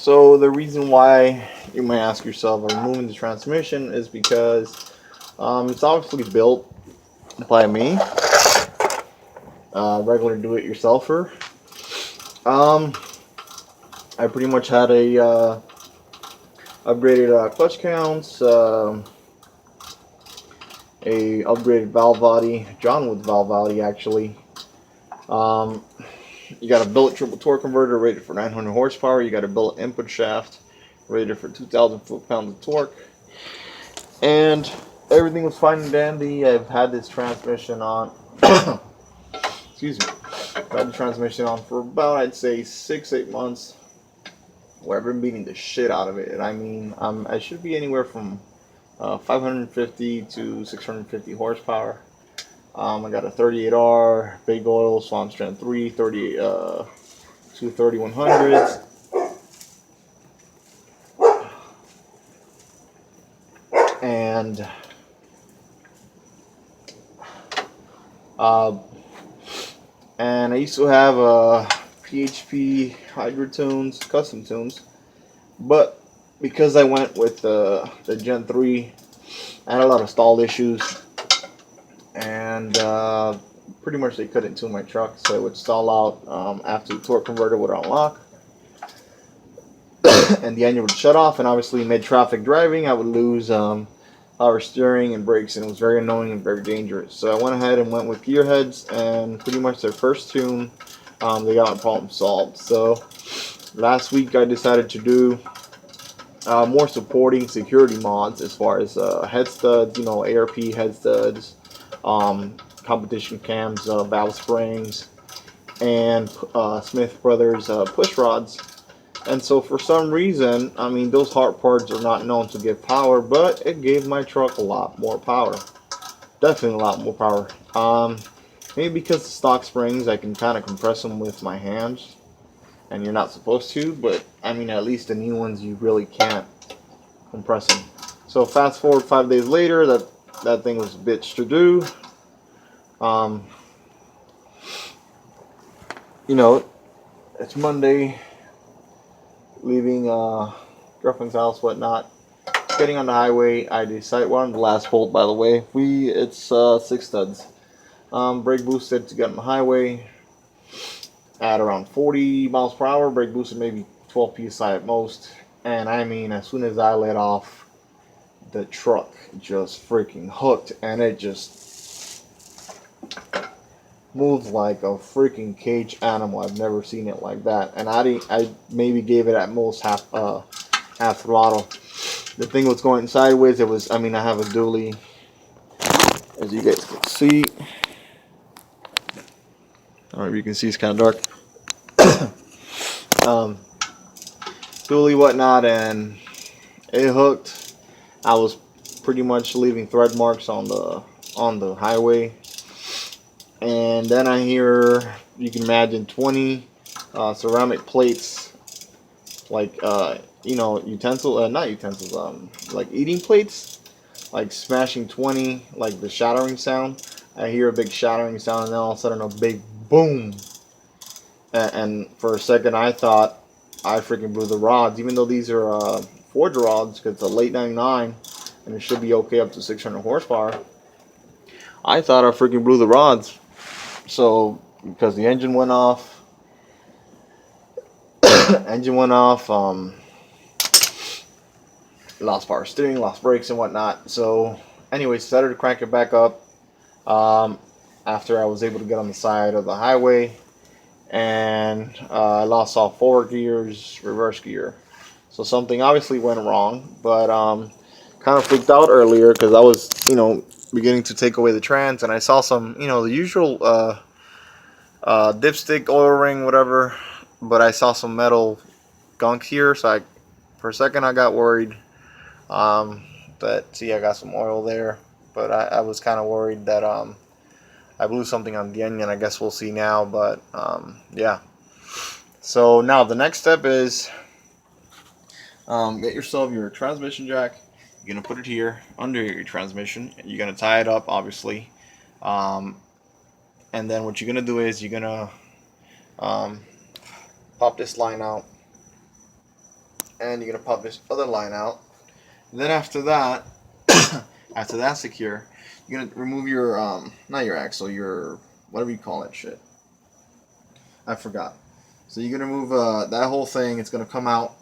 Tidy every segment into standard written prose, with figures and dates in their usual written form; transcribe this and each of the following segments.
So the reason why you might ask yourself, are removing the transmission is because it's obviously built by me, regular do-it-yourselfer. Um, I pretty much had a upgraded clutch counts, a upgraded valve body, John Wood valve body actually. Um, you got a billet triple torque converter rated for 900 horsepower. You got a billet input shaft rated for 2,000 foot-pounds of torque, and everything was fine and dandy. I've had this transmission on. Excuse me. I've had the transmission on for about, I'd say, 6-8 months, where I've been beating the shit out of it. And I mean, I should be anywhere from 550 to 650 horsepower. I got a 38R, big oil, Swamp Strand 3, 38, two 3100s. And uh, I used to have PHP Hydro tunes, custom tunes, but because I went with the Gen 3, I had a lot of stall issues, and pretty much they couldn't tune my truck, so it would stall out after the torque converter would unlock, and the engine would shut off, and obviously mid-traffic driving, I would lose power steering and brakes, and it was very annoying and very dangerous. So I went ahead and went with gearheads, and pretty much their first tune, they got my problem solved. So last week I decided to do more supporting security mods as far as head studs, ARP head studs, competition cams, valve springs, and Smith Brothers push rods. And so for some reason, I mean, those hard parts are not known to give power, but it gave my truck a lot more power. Definitely a lot more power. Maybe because the stock springs, I can kind of compress them with my hands, and you're not supposed to, but I mean, at least the new ones, you really can't compress them. So fast forward 5 days later, that thing was a bitch to do. It's Monday, leaving girlfriend's house, whatnot. Getting on the highway, I decide we're on the last bolt, by the way. It's 6 studs. Brake boosted to get on the highway at around 40 miles per hour. Brake boosted maybe 12 psi at most. And I mean, as soon as I let off, the truck just freaking hooked, and it just moved like a freaking cage animal. I've never seen it like that. And I maybe gave it at most half throttle. The thing was going sideways. I have a dually, as you guys can see. I don't know if you can see, it's kind of dark. Dually, whatnot, and it hooked. I was pretty much leaving thread marks on the highway, and then I hear, you can imagine, 20 ceramic plates, like not utensils, like eating plates, like smashing 20, like the shattering sound. I hear a big shattering sound, and then all of a sudden a big boom. And for a second I thought I freaking blew the rods, even though these are Ford rods, because it's a late 99 and it should be okay up to 600 horsepower. I thought I freaking blew the rods. So, because the engine went off, lost power steering, lost brakes and whatnot. So, anyway, started to crank it back up after I was able to get on the side of the highway, and I lost all 4 gears, reverse gear. So something obviously went wrong, but kind of freaked out earlier because I was, beginning to take away the trans, and I saw some, the usual dipstick, oil ring, whatever, but I saw some metal gunk here, so for a second I got worried. See, I got some oil there, but I was kind of worried that I blew something on the engine. I guess we'll see now, but yeah. So now the next step is get yourself your transmission jack. You're gonna put it here under your transmission. You're gonna tie it up, obviously, and then what you're gonna do is you're gonna pop this line out, and you're gonna pop this other line out. And then after that, after that's secure, you're gonna remove your not your axle, your whatever you call that shit. I forgot. So you're gonna remove that whole thing. It's gonna come out,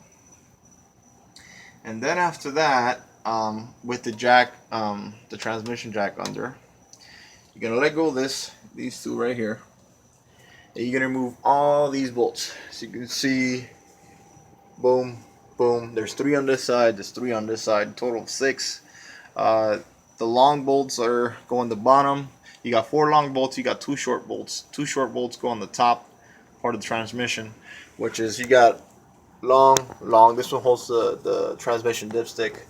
and then after that, with the jack, the transmission jack under, you're gonna let go of these two right here. And you're gonna remove all these bolts. So you can see, boom, boom. There's 3 on this side. There's 3 on this side. Total of 6. The long bolts are go on the bottom. You got 4 long bolts. You got 2 short bolts. 2 short bolts go on the top part of the transmission, which is you got long. This one holds the transmission dipstick,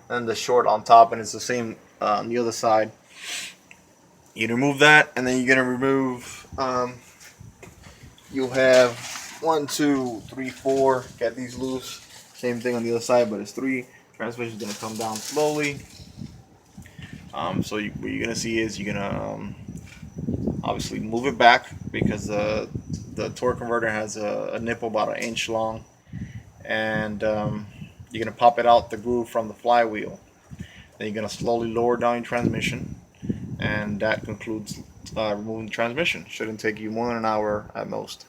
and the short on top, and it's the same on the other side. You remove that, and then you're gonna remove. You'll have 1, 2, 3, 4. Got these loose. Same thing on the other side, but it's 3. Transmission's gonna come down slowly. So what you're gonna see is you're gonna obviously move it back, because the torque converter has a nipple about 1 inch long, and you're gonna pop it out the groove from the flywheel. Then you're gonna slowly lower down your transmission, and that concludes removing the transmission. Shouldn't take you more than an hour at most.